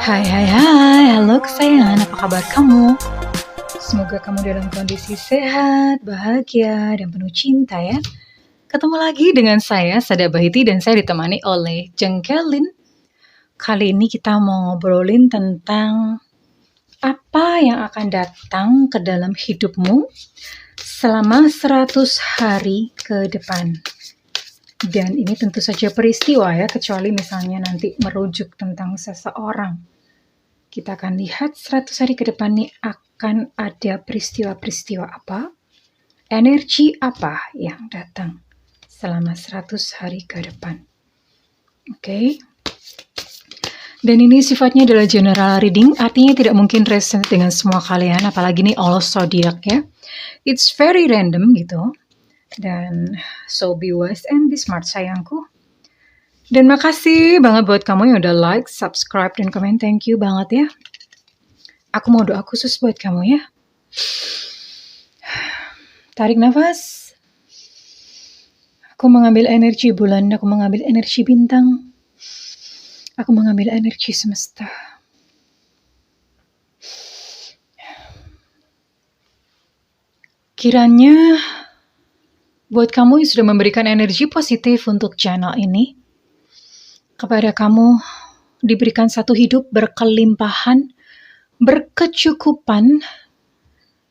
Hai hai hai, halo kesayangan, apa kabar kamu? Semoga kamu dalam kondisi sehat, bahagia, dan penuh cinta ya. Ketemu lagi dengan saya, Sada Bahiti, dan saya ditemani oleh Jengkelin. Kali ini kita mau ngobrolin tentang apa yang akan datang ke dalam hidupmu selama 100 hari ke depan. Dan ini tentu saja peristiwa ya, kecuali misalnya nanti merujuk tentang seseorang. Kita akan lihat 100 hari ke depan nih akan ada peristiwa-peristiwa apa, energi apa yang datang selama 100 hari ke depan. Oke. Dan ini sifatnya adalah general reading, artinya tidak mungkin resonate dengan semua kalian, apalagi nih all zodiac ya. It's very random gitu. Dan so be wise and be smart sayangku. Dan makasih banget buat kamu yang udah like, subscribe, dan komen. Thank you banget ya. Aku mau doa khusus buat kamu ya. Tarik nafas. Aku mengambil energi bulan, aku mengambil energi bintang. Aku mengambil energi semesta. Kiranya buat kamu yang sudah memberikan energi positif untuk channel ini, kepada kamu diberikan satu hidup berkelimpahan, berkecukupan,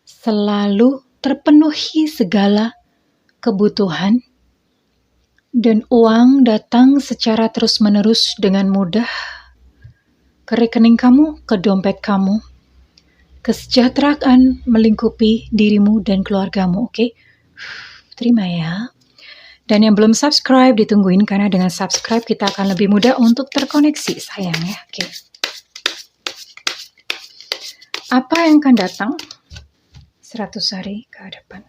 selalu terpenuhi segala kebutuhan, dan uang datang secara terus-menerus dengan mudah ke rekening kamu, ke dompet kamu. Kesejahteraan melingkupi dirimu dan keluargamu, oke? Terima ya. Dan yang belum subscribe, ditungguin karena dengan subscribe kita akan lebih mudah untuk terkoneksi, sayang ya. Oke. Apa yang akan datang 100 hari ke depan?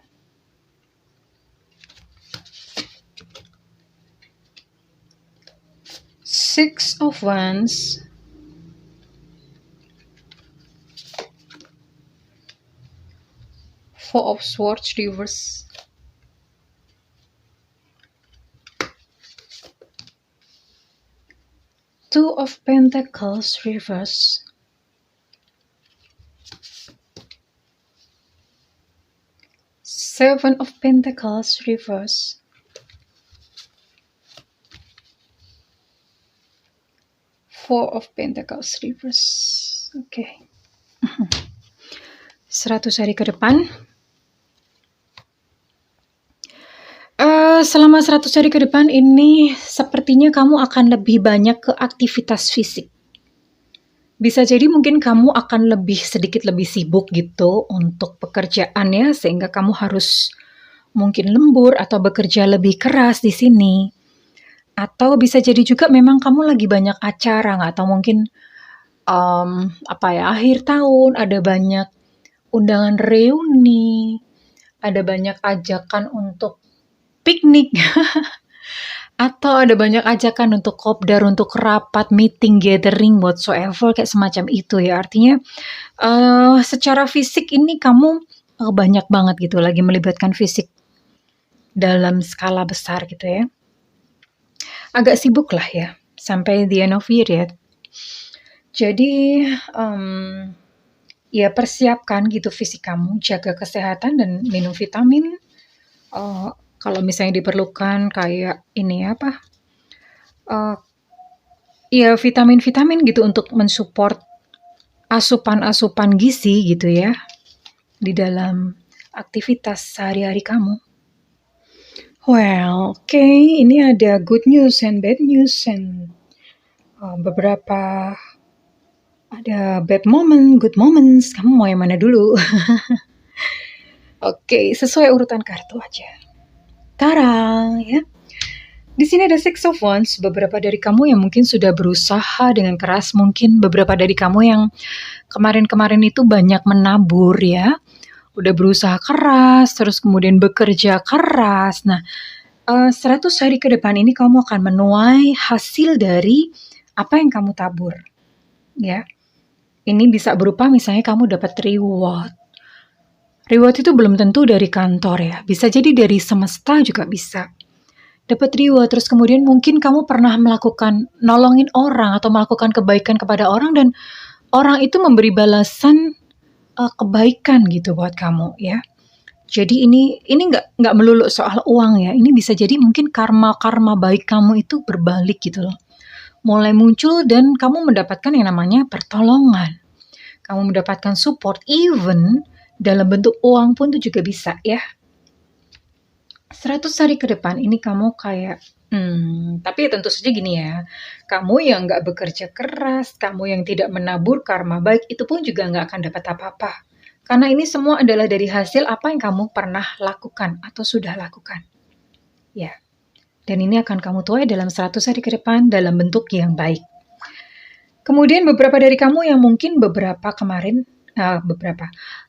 Six of Wands, Four of Swords reverse, Two of Pentacles reverse, Seven of Pentacles reverse, Four of Pentacles reverse. Oke. 100 hari ke depan. Selama 100 hari ke depan ini sepertinya kamu akan lebih banyak ke aktivitas fisik. Bisa jadi mungkin kamu akan sedikit lebih sibuk gitu untuk pekerjaan ya, sehingga kamu harus mungkin lembur atau bekerja lebih keras di sini. Atau bisa jadi juga memang kamu lagi banyak acara, atau mungkin akhir tahun ada banyak undangan reuni, ada banyak ajakan untuk piknik, atau ada banyak ajakan untuk kopdar, untuk rapat, meeting, gathering, whatsoever, kayak semacam itu ya. Artinya secara fisik ini kamu banyak banget gitu, lagi melibatkan fisik dalam skala besar gitu ya. Agak sibuk lah ya, sampai the end of year ya. Jadi ya persiapkan gitu fisik kamu, jaga kesehatan dan minum vitamin. Kalau misalnya diperlukan kayak ini ya vitamin-vitamin gitu untuk mensupport asupan-asupan gizi gitu ya di dalam aktivitas sehari-hari kamu. Well, oke, ini ada good news and bad news and beberapa ada bad moment, good moments. Kamu mau yang mana dulu? Oke, sesuai urutan kartu aja. Tara, ya. Di sini ada Six of Wands, beberapa dari kamu yang mungkin sudah berusaha dengan keras, mungkin beberapa dari kamu yang kemarin-kemarin itu banyak menabur ya, udah berusaha keras, terus kemudian bekerja keras. Nah, 100 hari ke depan ini kamu akan menuai hasil dari apa yang kamu tabur, ya. Ini bisa berupa misalnya kamu dapat reward. Reward itu belum tentu dari kantor ya, bisa jadi dari semesta juga bisa. dapat reward, terus kemudian mungkin kamu pernah melakukan nolongin orang atau melakukan kebaikan kepada orang dan orang itu memberi balasan kebaikan gitu buat kamu ya. Jadi ini nggak melulu soal uang ya. Ini bisa jadi mungkin karma baik kamu itu berbalik gitu loh. Mulai muncul dan kamu mendapatkan yang namanya pertolongan. Kamu mendapatkan support even dalam bentuk uang pun itu juga bisa ya. 100 hari ke depan ini kamu kayak tapi tentu saja gini ya, kamu yang nggak bekerja keras, kamu yang tidak menabur karma baik, itu pun juga nggak akan dapat apa-apa. Karena ini semua adalah dari hasil apa yang kamu pernah lakukan atau sudah lakukan. Ya. Dan ini akan kamu tuai dalam 100 hari ke depan dalam bentuk yang baik. Kemudian beberapa dari kamu yang mungkin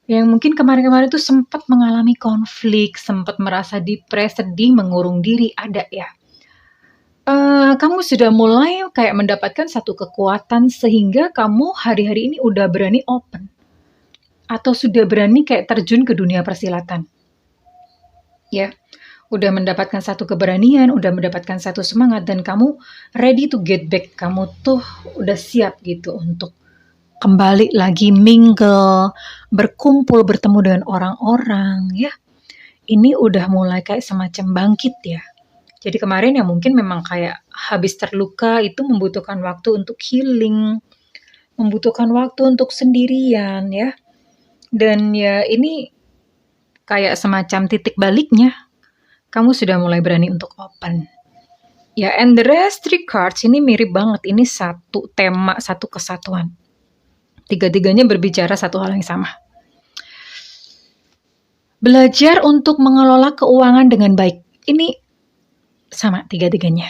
yang mungkin kemarin-kemarin itu sempat mengalami konflik, sempat merasa depres, sedih, mengurung diri, ada ya. Kamu sudah mulai kayak mendapatkan satu kekuatan sehingga kamu hari-hari ini udah berani open. Atau sudah berani kayak terjun ke dunia persilatan. Ya, udah mendapatkan satu keberanian, udah mendapatkan satu semangat, dan kamu ready to get back. Kamu tuh udah siap gitu untuk kembali lagi mingle, berkumpul, bertemu dengan orang-orang ya. Ini udah mulai kayak semacam bangkit ya. Jadi kemarin yang mungkin memang kayak habis terluka itu membutuhkan waktu untuk healing, membutuhkan waktu untuk sendirian ya. Dan ya ini kayak semacam titik baliknya. Kamu sudah mulai berani untuk open. Ya, and the rest 3 cards ini mirip banget. Ini satu tema, satu kesatuan. Tiga-tiganya berbicara satu hal yang sama. Belajar untuk mengelola keuangan dengan baik. Ini sama tiga-tiganya.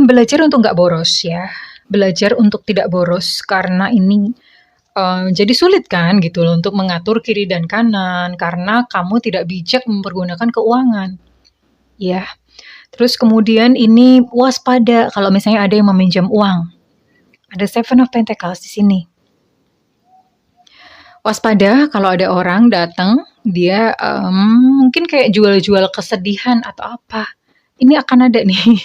Belajar untuk nggak boros ya. Belajar untuk tidak boros karena ini jadi sulit kan gitu loh untuk mengatur kiri dan kanan karena kamu tidak bijak mempergunakan keuangan. Ya. Terus kemudian ini waspada kalau misalnya ada yang meminjam uang. Ada 7 of Pentacles di sini. Waspada kalau ada orang datang, dia mungkin kayak jual-jual kesedihan atau apa. Ini akan ada nih.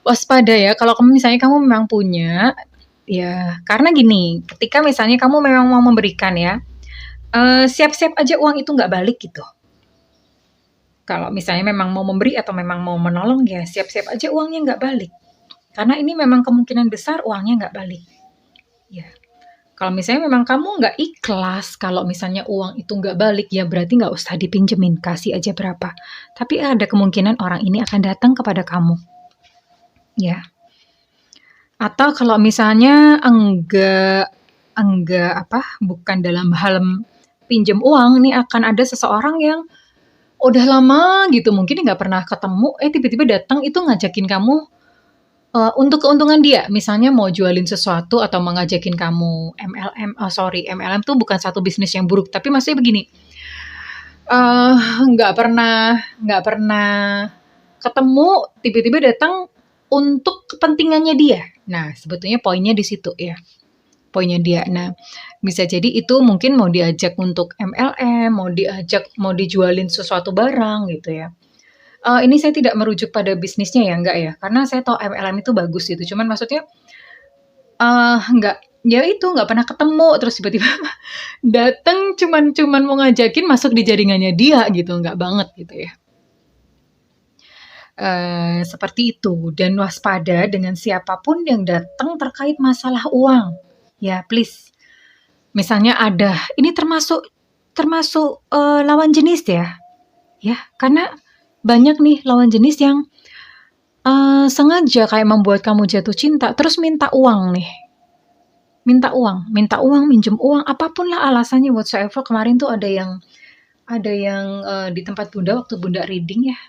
Waspada ya, kalau misalnya kamu memang punya, ya karena gini, ketika misalnya kamu memang mau memberikan ya, siap-siap aja uang itu nggak balik gitu. Kalau misalnya memang mau memberi atau memang mau menolong ya, siap-siap aja uangnya nggak balik. Karena ini memang kemungkinan besar uangnya nggak balik. Ya. Kalau misalnya memang kamu nggak ikhlas, kalau misalnya uang itu nggak balik, ya berarti nggak usah dipinjemin, kasih aja berapa. Tapi ada kemungkinan orang ini akan datang kepada kamu. Ya. Atau kalau misalnya bukan dalam hal pinjam uang, ini akan ada seseorang yang udah lama gitu, mungkin nggak pernah ketemu, tiba-tiba datang itu ngajakin kamu untuk keuntungan dia, misalnya mau jualin sesuatu atau mengajakin kamu MLM. MLM tuh bukan satu bisnis yang buruk, tapi maksudnya begini, nggak pernah ketemu, tiba-tiba datang untuk kepentingannya dia. Nah, sebetulnya poinnya di situ ya, poinnya dia. Nah, bisa jadi itu mungkin mau diajak untuk MLM, mau dijualin sesuatu barang gitu ya. Ini saya tidak merujuk pada bisnisnya ya, enggak ya, karena saya tahu MLM itu bagus gitu, cuman maksudnya nggak pernah ketemu, terus tiba-tiba datang cuman mau ngajakin masuk di jaringannya dia gitu, nggak banget gitu ya. Seperti itu, dan waspada dengan siapapun yang datang terkait masalah uang, ya please. Misalnya ada, ini termasuk lawan jenis ya, karena banyak nih lawan jenis yang sengaja kayak membuat kamu jatuh cinta, terus minta uang, minjem uang, apapun lah alasannya whatsoever. Kemarin tuh ada yang di tempat Bunda waktu Bunda reading ya.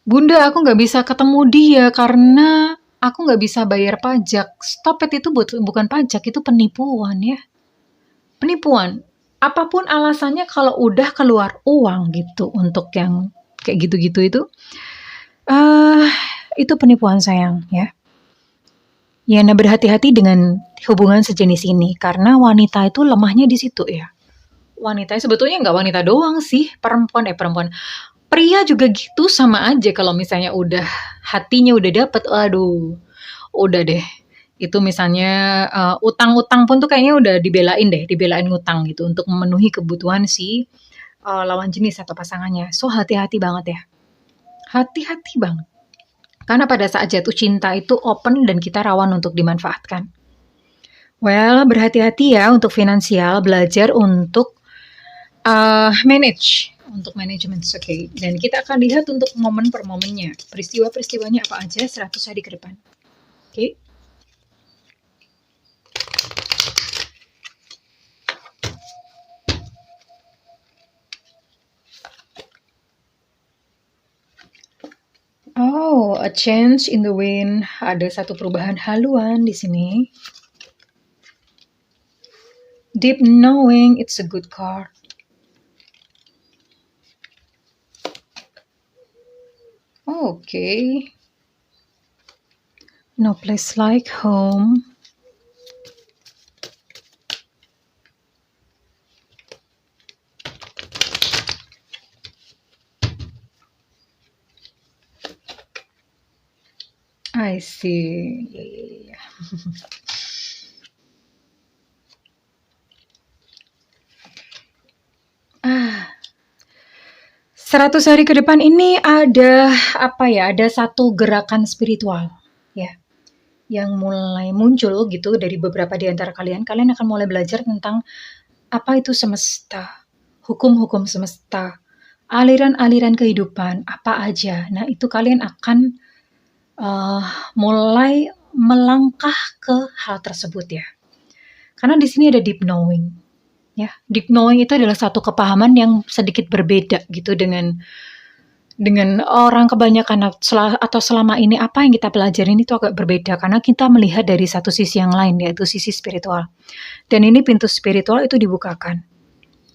Bunda, aku nggak bisa ketemu dia karena aku nggak bisa bayar pajak. Stop it, itu bukan pajak, itu penipuan ya. Penipuan. Apapun alasannya, kalau udah keluar uang gitu untuk yang kayak gitu-gitu itu penipuan sayang ya. Ya, berhati-hati dengan hubungan sejenis ini karena wanita itu lemahnya di situ ya. wanita, sebetulnya nggak wanita doang sih, perempuan, pria juga gitu, sama aja kalau misalnya udah hatinya udah dapet, aduh, udah deh. Itu misalnya utang-utang pun tuh kayaknya udah dibelain ngutang gitu untuk memenuhi kebutuhan si lawan jenis atau pasangannya. So hati-hati banget ya, hati-hati banget. Karena pada saat jatuh cinta itu open dan kita rawan untuk dimanfaatkan. Well, berhati-hati ya untuk finansial, belajar untuk manage, untuk manajemen, oke. Dan kita akan lihat untuk momen per momennya, peristiwa-peristiwanya apa aja 100 hari ke depan. Oke. Oh, a change in the wind. Ada satu perubahan haluan di sini. Deep knowing, it's a good card. Okay. No place like home. I see. Yeah. 100 hari ke depan ini ada apa ya? Ada satu gerakan spiritual ya yang mulai muncul gitu dari beberapa di antara kalian. Kalian akan mulai belajar tentang apa itu semesta, hukum-hukum semesta, aliran-aliran kehidupan, apa aja. Nah, itu kalian akan mulai melangkah ke hal tersebut ya. Karena di sini ada deep knowing. Ya, deep knowing itu adalah satu kepahaman yang sedikit berbeda gitu dengan orang kebanyakan atau selama ini apa yang kita pelajarin itu agak berbeda karena kita melihat dari satu sisi yang lain, yaitu sisi spiritual. Dan ini pintu spiritual itu dibukakan.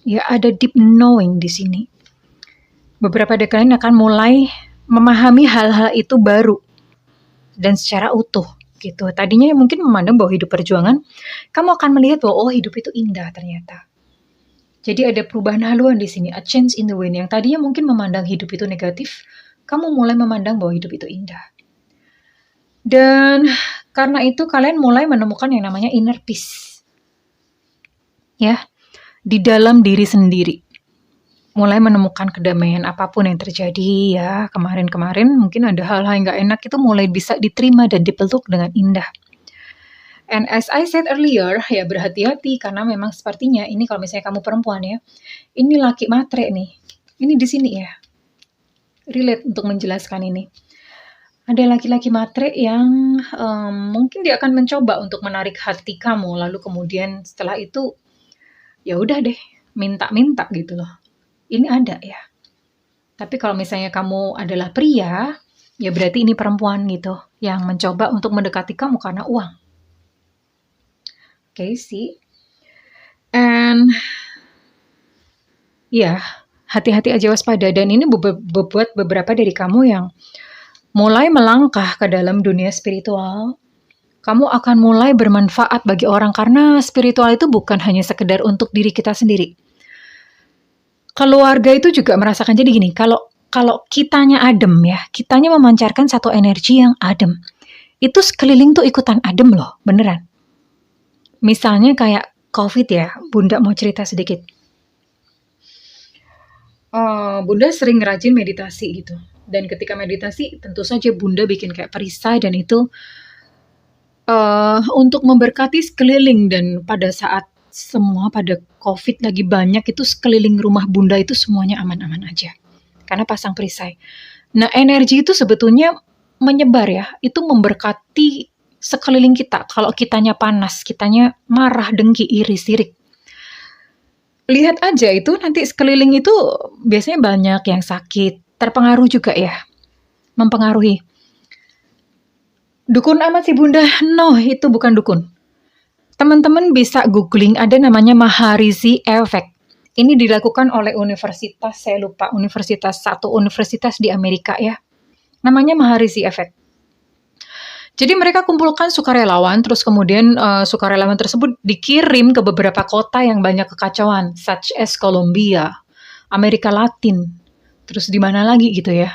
Ya, ada deep knowing di sini. Beberapa dari kalian akan mulai memahami hal-hal itu baru dan secara utuh gitu. Tadinya mungkin memandang bahwa hidup perjuangan, kamu akan melihat bahwa hidup itu indah ternyata. Jadi ada perubahan haluan di sini, a change in the wind. Yang tadinya mungkin memandang hidup itu negatif, kamu mulai memandang bahwa hidup itu indah. Dan karena itu kalian mulai menemukan yang namanya inner peace. Ya, di dalam diri sendiri. Mulai menemukan kedamaian apapun yang terjadi ya. Kemarin-kemarin mungkin ada hal-hal yang gak enak itu mulai bisa diterima dan dipeluk dengan indah. And as I said earlier, ya berhati-hati karena memang sepertinya ini kalau misalnya kamu perempuan ya, ini laki matre nih. Ini di sini ya. Relate untuk menjelaskan ini. Ada laki-laki matre yang mungkin dia akan mencoba untuk menarik hati kamu, lalu kemudian setelah itu ya udah deh, minta-minta gitu loh. Ini ada ya. Tapi kalau misalnya kamu adalah pria, ya berarti ini perempuan gitu yang mencoba untuk mendekati kamu karena uang. Okay, see? And ya, hati-hati aja, waspada. Dan ini buat beberapa dari kamu yang mulai melangkah ke dalam dunia spiritual. Kamu akan mulai bermanfaat bagi orang karena spiritual itu bukan hanya sekedar untuk diri kita sendiri. Keluarga itu juga merasakan. Jadi gini, kalau kitanya adem ya, kitanya memancarkan satu energi yang adem. Itu sekeliling tuh ikutan adem loh, beneran. Misalnya kayak COVID ya, Bunda mau cerita sedikit. Bunda sering rajin meditasi gitu. Dan ketika meditasi, tentu saja Bunda bikin kayak perisai dan itu untuk memberkati sekeliling. Dan pada saat semua pada COVID lagi banyak itu sekeliling rumah Bunda itu semuanya aman-aman aja. Karena pasang perisai. Nah, energi itu sebetulnya menyebar ya. Itu memberkati sekeliling kita. Kalau kitanya panas, kitanya marah, dengki, iri, sirik. Lihat aja itu nanti sekeliling itu biasanya banyak yang sakit. Terpengaruh juga ya. Mempengaruhi. Dukun amat sih Bunda? No, itu bukan dukun. Teman-teman bisa googling, ada namanya Maharishi Effect. Ini dilakukan oleh universitas, saya lupa, universitas di Amerika ya. Namanya Maharishi Effect. Jadi mereka kumpulkan sukarelawan, terus kemudian sukarelawan tersebut dikirim ke beberapa kota yang banyak kekacauan, such as Colombia, Amerika Latin, terus di mana lagi gitu ya.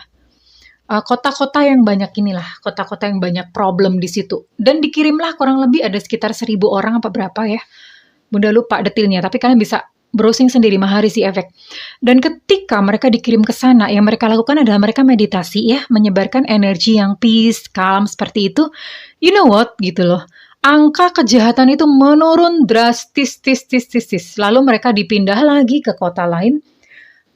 Kota-kota yang banyak inilah, kota-kota yang banyak problem di situ. Dan dikirimlah kurang lebih ada sekitar 1.000 orang apa berapa ya. Bunda lupa detailnya, tapi kalian bisa browsing sendiri Maharishi Effect. Dan ketika mereka dikirim ke sana, yang mereka lakukan adalah mereka meditasi ya, menyebarkan energi yang peace, calm seperti itu. You know what? Gitu loh. Angka kejahatan itu menurun drastis. Lalu mereka dipindah lagi ke kota lain.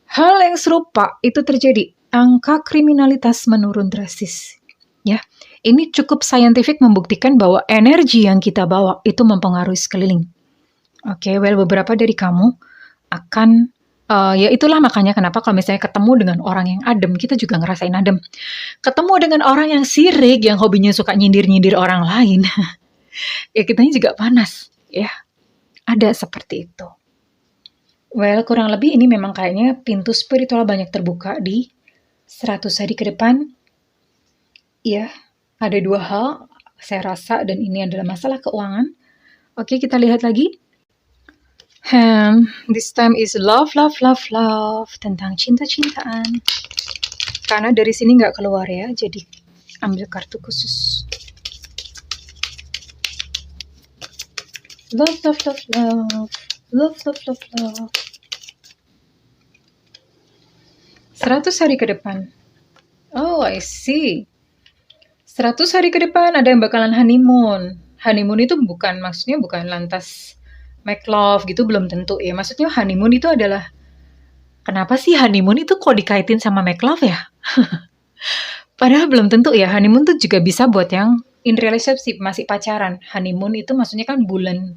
Hal yang serupa itu terjadi. Angka kriminalitas menurun drastis. Ya, ini cukup saintifik membuktikan bahwa energi yang kita bawa itu mempengaruhi sekeliling. Oke, beberapa dari kamu akan, ya itulah makanya kenapa kalau misalnya ketemu dengan orang yang adem, kita juga ngerasain adem. Ketemu dengan orang yang sirik, yang hobinya suka nyindir-nyindir orang lain, ya kitanya juga panas, ya. Ada seperti itu. Kurang lebih ini memang kayaknya pintu spiritual banyak terbuka di 100 hari ke depan. Ya, ada 2 hal saya rasa, dan ini adalah masalah keuangan. Oke, kita lihat lagi. This time is love, tentang cinta-cintaan. Karena dari sini nggak keluar ya, jadi ambil kartu khusus. Love. 100 hari ke depan. Oh, I see. 100 hari ke depan ada yang bakalan honeymoon. Honeymoon itu maksudnya bukan lantas make love gitu, belum tentu ya. Maksudnya honeymoon itu adalah, kenapa sih honeymoon itu kok dikaitin sama make love ya? Padahal belum tentu ya. Honeymoon tuh juga bisa buat yang in relationship, masih pacaran. Honeymoon itu maksudnya kan bulan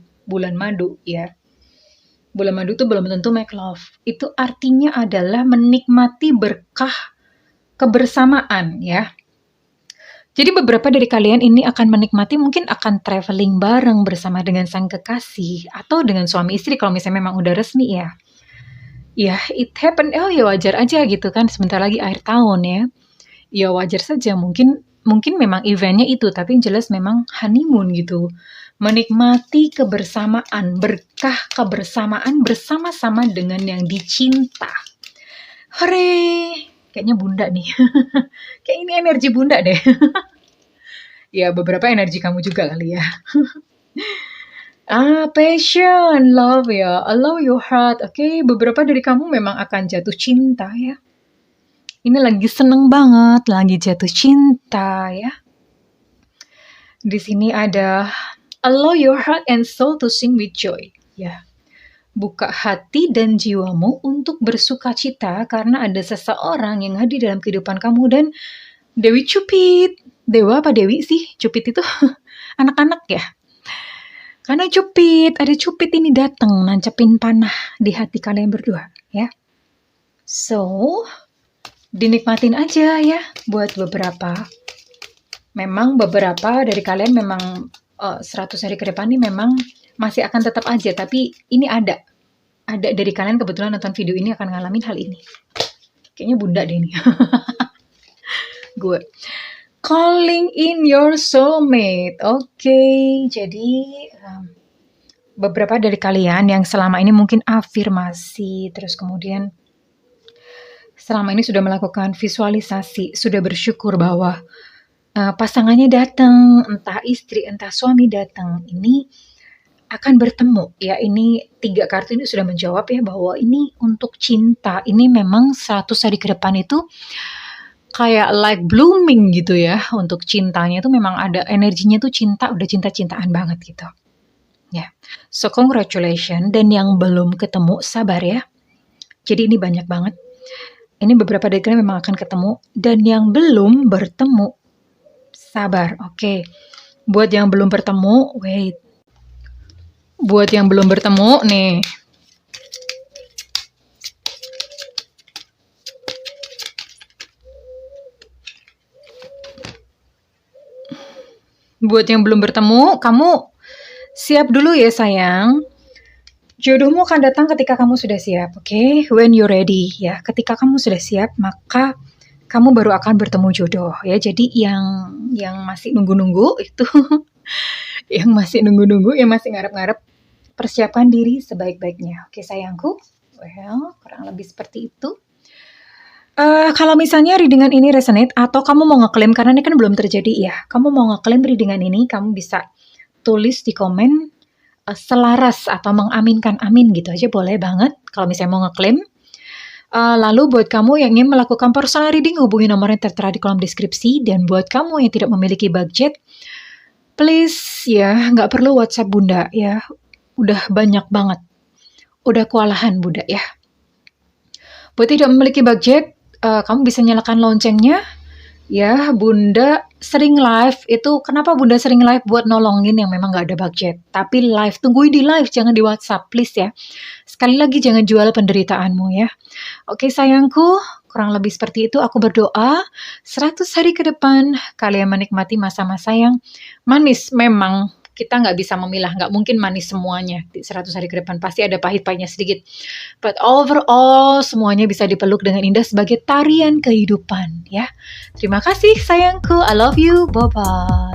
madu ya. Bulan madu itu belum tentu make love. Itu artinya adalah menikmati berkah kebersamaan ya. Jadi beberapa dari kalian ini akan menikmati, mungkin akan traveling bareng bersama dengan sang kekasih atau dengan suami istri kalau misalnya memang udah resmi ya. Ya, it happen. Oh ya wajar aja gitu kan, sebentar lagi akhir tahun ya. Ya wajar saja, mungkin memang eventnya itu, tapi yang jelas memang honeymoon gitu. Menikmati kebersamaan, berkah kebersamaan bersama-sama dengan yang dicinta. Hore, kayaknya bunda nih. Kayak ini energi bunda deh. Ya, beberapa energi kamu juga kali ya. Passion, love ya. Allow your heart. Oke, beberapa dari kamu memang akan jatuh cinta ya. Ini lagi seneng banget, lagi jatuh cinta ya. Di sini ada allow your heart and soul to sing with joy. Ya. Buka hati dan jiwamu untuk bersuka cita karena ada seseorang yang hadir dalam kehidupan kamu. Dan Dewi Cupid. Dewa apa Dewi sih? Cupid itu anak-anak ya. Karena Cupid, ada Cupid ini datang nancepin panah di hati kalian berdua ya. So, dinikmatin aja ya buat beberapa. Memang beberapa dari kalian memang 100 hari ke depan ini memang masih akan tetap aja, tapi ini ada dari kalian kebetulan nonton video ini akan ngalamin hal ini. Kayaknya bunda deh ini. Gue calling in your soulmate. Oke, jadi beberapa dari kalian yang selama ini mungkin afirmasi, terus kemudian selama ini sudah melakukan visualisasi, sudah bersyukur bahwa pasangannya datang, entah istri, entah suami datang, ini akan bertemu. Ya, ini 3 kartu ini sudah menjawab ya bahwa ini untuk cinta. Ini memang 100 hari ke depan itu kayak like blooming gitu ya. Untuk cintanya itu memang ada energinya tuh cinta, udah cinta-cintaan banget gitu. Ya. So congratulations, dan yang belum ketemu sabar ya. Jadi ini banyak banget. Ini beberapa dari kalian memang akan ketemu, dan yang belum bertemu sabar. Oke. Buat yang belum bertemu, wait. Buat yang belum bertemu nih. Buat yang belum bertemu, kamu siap dulu ya sayang. Jodohmu akan datang ketika kamu sudah siap, oke? When you're ready, ya. Ketika kamu sudah siap, maka kamu baru akan bertemu jodoh ya. Jadi yang masih nunggu-nunggu itu yang masih nunggu-nunggu, yang masih ngarep-ngarep, persiapkan diri sebaik-baiknya. Oke sayangku, well kurang lebih seperti itu. Kalau misalnya readingan ini resonate atau kamu mau ngeklaim, karena ini kan belum terjadi ya, kamu mau ngeklaim readingan ini, kamu bisa tulis di komen selaras atau mengaminkan amin gitu aja boleh banget kalau misalnya mau ngeklaim. Lalu buat kamu yang ingin melakukan personal reading, hubungi nomor yang tertera di kolom deskripsi. Dan buat kamu yang tidak memiliki budget, please ya nggak perlu WhatsApp Bunda ya. Udah banyak banget. Udah kewalahan Bunda ya. Buat tidak memiliki budget, kamu bisa nyalakan loncengnya. Ya, Bunda sering live itu, kenapa Bunda sering live buat nolongin yang memang gak ada budget. Tapi live, tungguin di live, jangan di WhatsApp, please ya. Sekali lagi jangan jual penderitaanmu ya. Oke sayangku, kurang lebih seperti itu. Aku berdoa 100 hari ke depan kalian menikmati masa-masa yang manis. Memang kita nggak bisa memilah, nggak mungkin manis semuanya di 100 hari ke depan. Pasti ada pahit-pahitnya sedikit. But overall, semuanya bisa dipeluk dengan indah sebagai tarian kehidupan ya. Terima kasih sayangku, I love you, bye-bye.